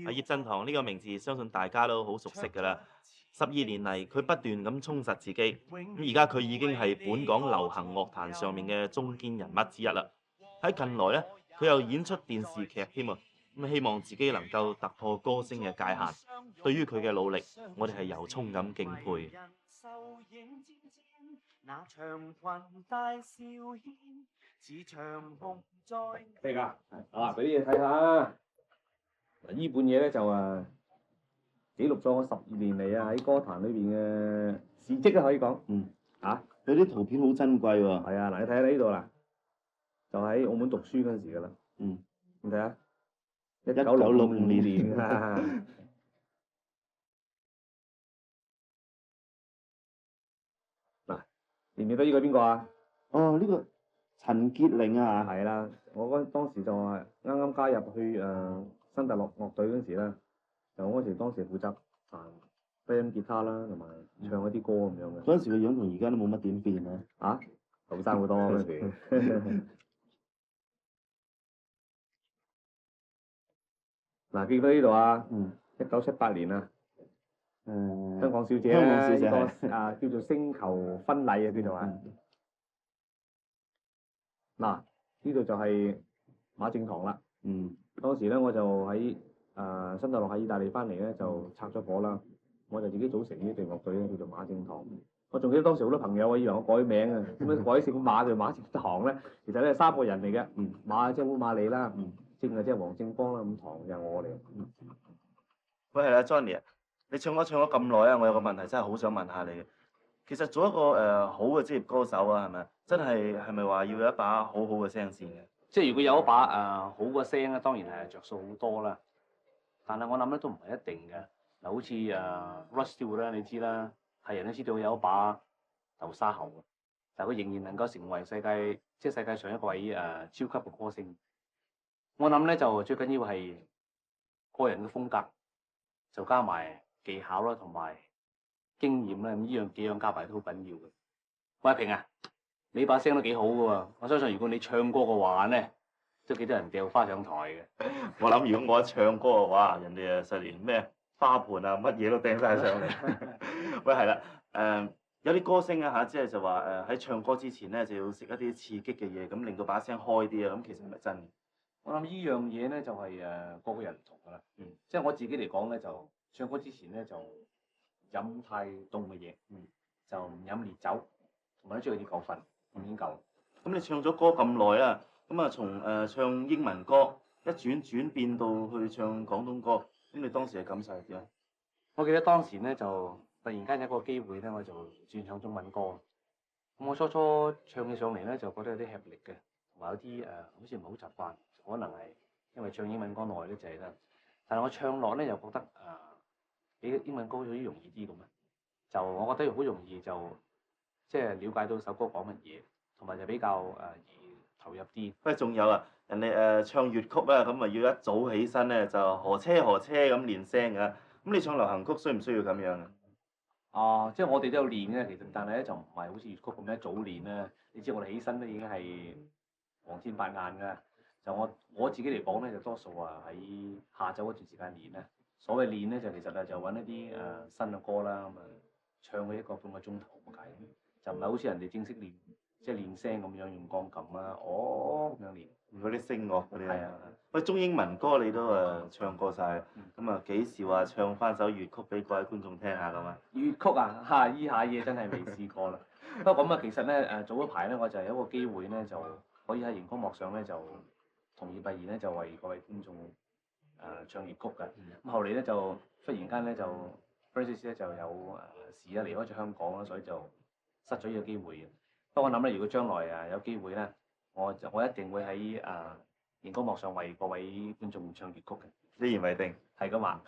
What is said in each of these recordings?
阿葉振棠呢個名字，相信大家都好熟悉㗎啦。12年嚟，佢不斷咁充實自己，咁而家佢已經係本港流行樂壇上面嘅中堅人物之一啦。喺近來咧，佢又演出電視劇添啊，咁希望自己能夠突破歌星嘅界限。對於佢嘅努力，我哋係由衷咁敬佩。咩㗎？俾啲嘢睇下。嗱，呢本嘢咧就記錄咗我12年嚟喺歌壇裏邊嘅事蹟啊，可以講。有啲圖片好珍貴喎。係啊，嗱，你睇下呢度啦，就喺澳門讀書嗰陣時㗎啦。你睇下，1965年。嗱，認唔認得呢個邊個啊？哦，呢個陳潔靈啊，係啦，我當時就係啱啱加入去新大陸樂隊嗰陣時咧，就我當時負責彈低音吉他啦，同埋唱一啲歌咁樣嘅。嗰陣時個樣同而家都冇乜點變啊。後生好多嗰陣時。嗱，記到呢度啊，1978年啊，香港小姐咧，呢個叫做星球婚禮啊，叫做嗱，呢度就係馬正堂啦。當時咧我就喺新大陸喺意大利翻嚟咧，就拆咗夥啦，我就自己組成呢隊樂隊咧，叫做馬正堂。我仲記得當時好多朋友以為我改名啊，點解改姓馬就馬正堂咧？其實咧係3個人嚟嘅，馬即係烏馬利啦，正即係黃正邦啦，咁堂就係我嚟。喂，係啦，Johnny 啊，你唱咗咁耐啊，我有個問題真係好想問下你嘅。其實做一個好嘅職業歌手啊，係咪？真係咪話要有一把好好嘅聲線嘅？即係如果有一把好嘅聲咧，當然係着數好多啦。但係我諗咧都唔係一定嘅。嗱，好似Rod Stewart 咧，你知啦，係人都知道有一把豆沙喉嘅，但係佢仍然能夠成為世界上一位超級嘅歌星。我諗咧就最緊要係個人嘅風格，就加埋技巧啦，同埋經驗啦，咁呢幾樣加埋都好緊要嘅。喂，平啊，你把聲都幾好嘅喎，我相信如果你唱歌嘅話咧，都幾多人掉花上台嘅。我諗如果我一唱歌嘅話，人哋實連咩花盆啊乜嘢都掟晒上嚟。喂，係啦，有啲歌星啊即係就話喺唱歌之前咧就要食一啲刺激嘅嘢，咁令到把聲開啲啊，咁其實係咪真嘅？我諗呢樣嘢咧就係個個人唔同㗎啦。即係我自己嚟講咧，就唱歌之前咧就飲太凍嘅嘢，就唔飲烈酒，同埋咧中意啲果粉，咁已經夠。咁你唱咗歌咁耐啦，咁啊從唱英文歌一轉變到去唱廣東歌，咁你當時嘅感受係點？我記得當時咧就突然間有一個機會咧，我就轉唱中文歌。咁我初唱起上嚟咧，就覺得有啲吃力嘅，同埋有啲好似唔係好習慣。可能係因為唱英文歌耐咧就係啦，但係我唱落咧又覺得比英文歌好似容易啲咁啊！就我覺得好容易就即係了解到首歌講乜嘢，同埋就比較易投入啲。不過仲有啊，人哋唱粵曲啊，咁啊要一早起身咧就何車咁練聲㗎。咁你唱流行曲需唔需要咁樣啊？即係我哋都有練嘅，其實，但係咧就唔係好似粵曲咁一早練啦。你知我哋起身都已經係黃天白晏㗎。就我自己嚟講咧，就多數喺下晝嗰段時間練咧。所謂練咧，就其實就揾一啲新嘅歌啦，咁唱佢1個半個鐘頭咁解。就唔係好似人哋正式練，即係練聲咁樣用鋼琴啊，咁樣練。嗰啲聲樂嗰啲。係啊。喂，中英文歌你都唱過晒，咁啊幾時話唱翻首粵曲俾各位觀眾聽下咁啊？粵曲啊，依下嘢真係未試過啦。不過咁其實咧早一排咧，我就有一個機會咧，就可以喺熒光幕上咧就同葉藝賢咧就為各位觀眾唱粵曲嘅。咁後嚟咧就忽然間咧就 Francis 咧就有事離開咗香港啦，所以就失咗呢個機會嘅。不過我諗咧，如果將來有機會咧，我一定會喺熒光幕上為各位觀眾唱粵曲嘅。一言為定。係咁話。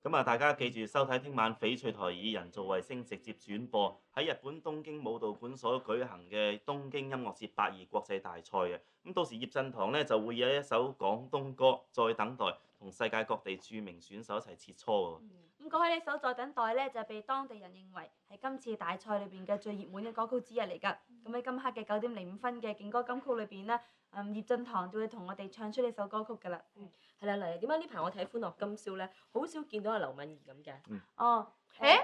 咁啊，大家記住收睇聽晚翡翠台以人造衛星直接轉播喺日本東京武道館所舉行嘅東京音樂節82國際大賽嘅。咁到時葉振棠咧就會有一首廣東歌《再等待》，同世界各地著名選手一齊切磋喎。咁講起呢首《在等待》咧，就被當地人認為係今次大賽裏邊嘅最熱門嘅歌曲之一嚟㗎。咁喺今刻嘅9:05嘅勁歌金曲裏邊咧，葉振棠就會同我哋唱出呢首歌曲㗎啦。係啦，嚟點解呢排我睇《歡樂今宵》咧，好少見到阿劉敏儀咁嘅？哦，誒，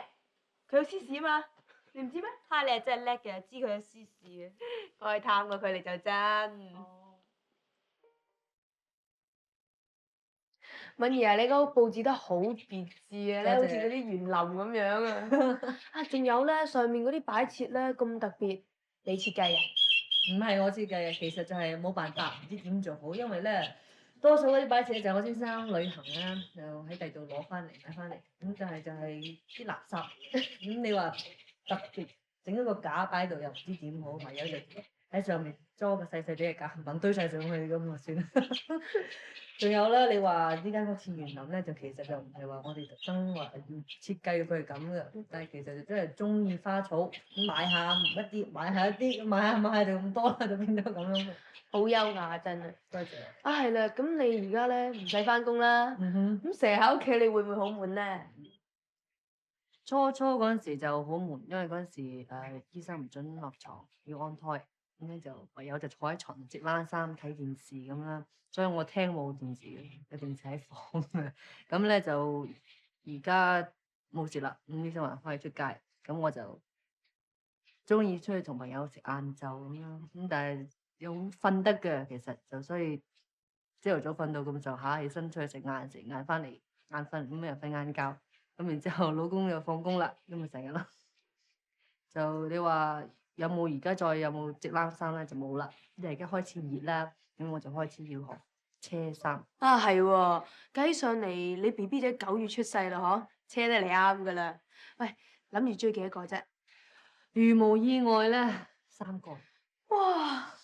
佢有私事啊嘛，你唔知咩？你係真係叻嘅，知佢有私事嘅。我去探過佢哋就真。敏儀啊，你嗰個佈置得好別緻啊，咧多謝好似嗰啲園林咁樣啊！啊，仲有咧，上面嗰啲擺設咧咁特別，你設計啊？唔係我設計嘅，其實就係冇辦法，唔知點做好，因為咧多數嗰啲擺設就係我先生旅行啦，就喺第度攞翻嚟買翻嚟，咁但係就係啲垃圾，咁你話特別整一個架擺喺度又唔知點好，唯有就喺上面裝個細細啲嘅架，唔堆晒上去咁啊算啦。仲有咧，你話呢間屋似園林咧，就其實就唔係話我哋特登話要設計佢係咁嘅，但係其實就真係中意花草，咁買下一啲，買下一啲，買下就咁多啦，就變咗咁樣。好優雅真係。多謝。啊係啦，咁你而家咧唔使翻工啦，咁成日喺屋企你會唔會好悶咧？初嗰陣時就好悶，因為嗰陣時醫生唔准落床，要安胎，咁咧就唯有就坐喺床摺冷衫睇電視咁啦。所以我廳冇電視嘅，有電視喺房嘅。咁咧就而家冇事啦。咁醫生話可以出街，咁我就中意出去同朋友食晏晝咁樣。咁但係又瞓得嘅，其實就所以朝頭早瞓到咁上下，起身出去食晏翻嚟眼瞓，咁又瞓晏覺。咁然之後老公又放工啦，咁咪成日咯。就你話有冇而家再有冇織冷衫咧？就冇啦，因為而家開始熱啦，咁我就開始要學車衫。啊係喎，計起上嚟你 BB 仔9月出世啦嗬，車得你啱噶啦。喂，諗住追幾多個啫？如無意外咧，3個。哇！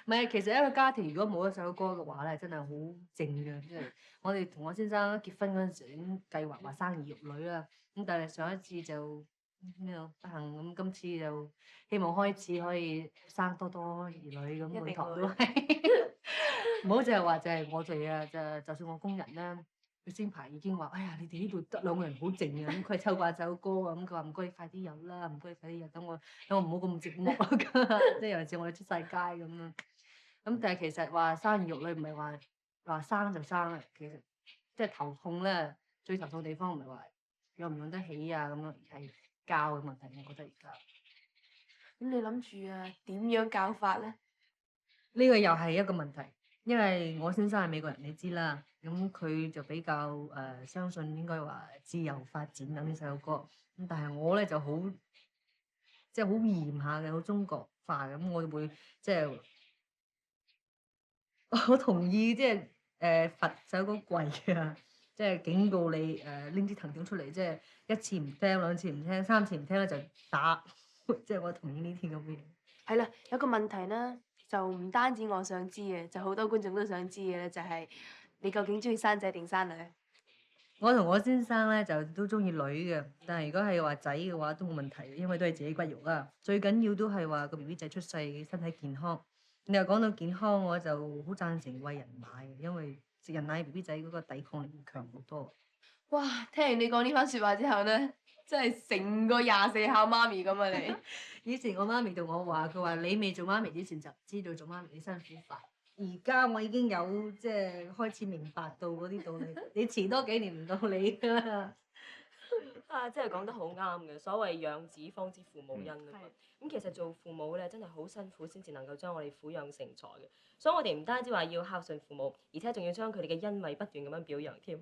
唔係，其實一個家庭如果冇一首歌嘅話咧，真係好靜嘅。因為我哋同我先生結婚嗰陣時已經計劃話生兒育女啦，咁但係上一次就咩啊不幸咁，今次就希望開始可以生多兒女咁，一定每堂會都係。唔好淨係話就係我哋啊，就算我工人啦，佢先排已經話，哎呀，你哋呢度得2個人好靜啊，咁佢係抽掛首歌啊，咁佢話唔該你快啲有啦，唔該你快啲有，等我唔好咁寂寞啊，即係有陣時我哋出晒街咁樣。咁但係其實話生兒育女唔係話生就生啊，其實即係頭痛咧，最頭痛地方唔係話養唔養得起啊咁樣，而係教嘅問題。我覺得而家咁你諗住啊點樣教法咧？呢個又係一個問題，因為我先生係美國人，你知啦，咁佢就比較相信應該話自由發展咁呢首歌，咁但係我咧就好即係好嚴下嘅，好中國化咁，我會即係。我同意，即係罰首歌貴啊！即係警告你拎支藤條出嚟，即係1次唔聽、2次唔聽、3次唔聽咧就打。即係我同意呢啲咁嘅嘢。係啦，有個問題咧，就唔單止我想知嘅，就好多觀眾都想知嘅咧，就係你究竟中意生仔定生女？我同我先生咧就都中意女嘅，但係如果係話仔嘅話都冇問題，因為都係自己骨肉啦。最緊要都係話個 BB 仔出世身體健康。你又講到健康，我就好贊成餵人奶，因為食人奶 BB 仔嗰個抵抗力會強好多。哇！聽完你講呢番説話之後咧，真係成個24孝媽咪咁啊你！以前我媽咪同我話，佢話你未做媽咪之前就知道做媽咪啲辛苦法。而家我已經有即係開始明白到嗰啲道理。你遲多幾年唔到你㗎啦。真係講得好啱嘅。所謂養子方知父母恩啊嘛。咁其實做父母咧，真係好辛苦先至能夠將我哋撫養成才嘅。所以我哋唔單止話要孝順父母，而且仲要將佢哋嘅恩惠不斷咁樣表揚添。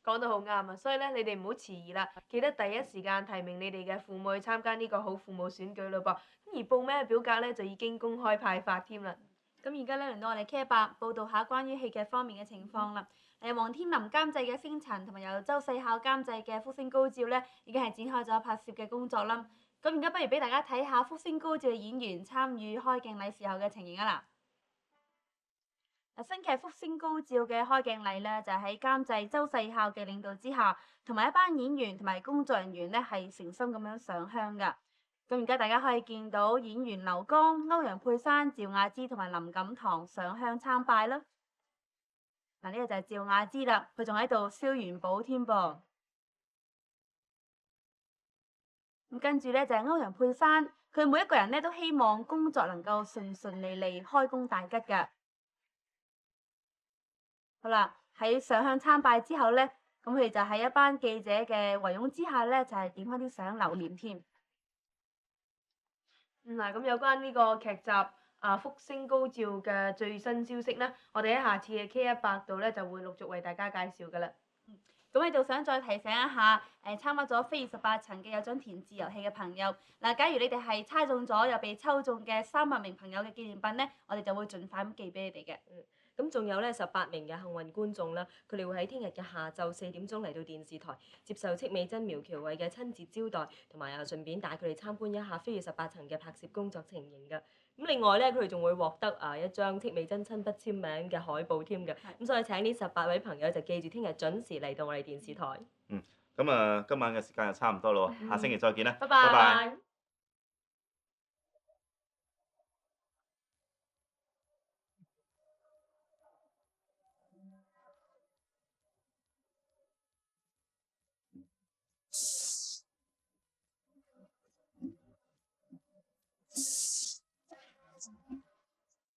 講得好啱啊！所以咧，你哋唔好遲疑啦，記得第一時間提名你哋嘅父母去參加呢個好父母選舉咯噃。咁而報名嘅表格咧就已經公開派發添啦。咁而家咧輪到我哋 K 伯報導下關於戲劇方面嘅情況啦。黃天林監製嘅《星塵》同埋由周世孝監製嘅《福星高照》咧，已經係展開咗拍攝嘅工作啦。咁而家不如俾大家睇下《福星高照》嘅演員參與開鏡禮時候嘅情形啊嗱！新劇《福星高照》嘅開鏡禮咧，就喺監製周世孝嘅領導之下，同埋一班演員同埋工作人員咧係誠心咁樣上香噶。咁而家大家可以見到演員劉江、歐陽佩珊、趙雅芝同埋林錦棠上香參拜啦。嗱，呢個就係趙雅芝啦，佢仲喺度燒元寶添噃。咁跟住咧就係歐陽佩珊，佢每一個人咧都希望工作能夠順順利利，開工大吉㗎。好啦，喺上香參拜之後咧，咁佢哋就喺一班記者嘅圍擁之下咧，就係影翻啲相留念添。嗱，咁有關呢個劇集福星高照嘅最新消息咧，我哋喺下次嘅 K100度咧就會陸續為大家介紹㗎啦。咁喺度想再提醒一下，參加咗飛越18層嘅有獎填字遊戲嘅朋友，嗱，假如你哋係猜中咗又被抽中嘅300名朋友嘅紀念品咧，我哋就會盡快咁寄俾你哋嘅。咁仲有咧18名嘅幸運觀眾啦，佢哋會喺聽日嘅下晝4點鐘嚟到電視台接受戚美珍、苗僑偉嘅親自招待，同埋順便帶佢哋參觀一下飛越18層嘅拍攝工作情形㗎。咁另外咧，佢哋仲會獲得一張戚美珍親筆簽名嘅海報添嘅。咁所以請呢18位朋友就記住聽日準時嚟到我哋電視台。咁今晚嘅時間就差唔多咯喎，下星期再見啦，拜拜拜。拜。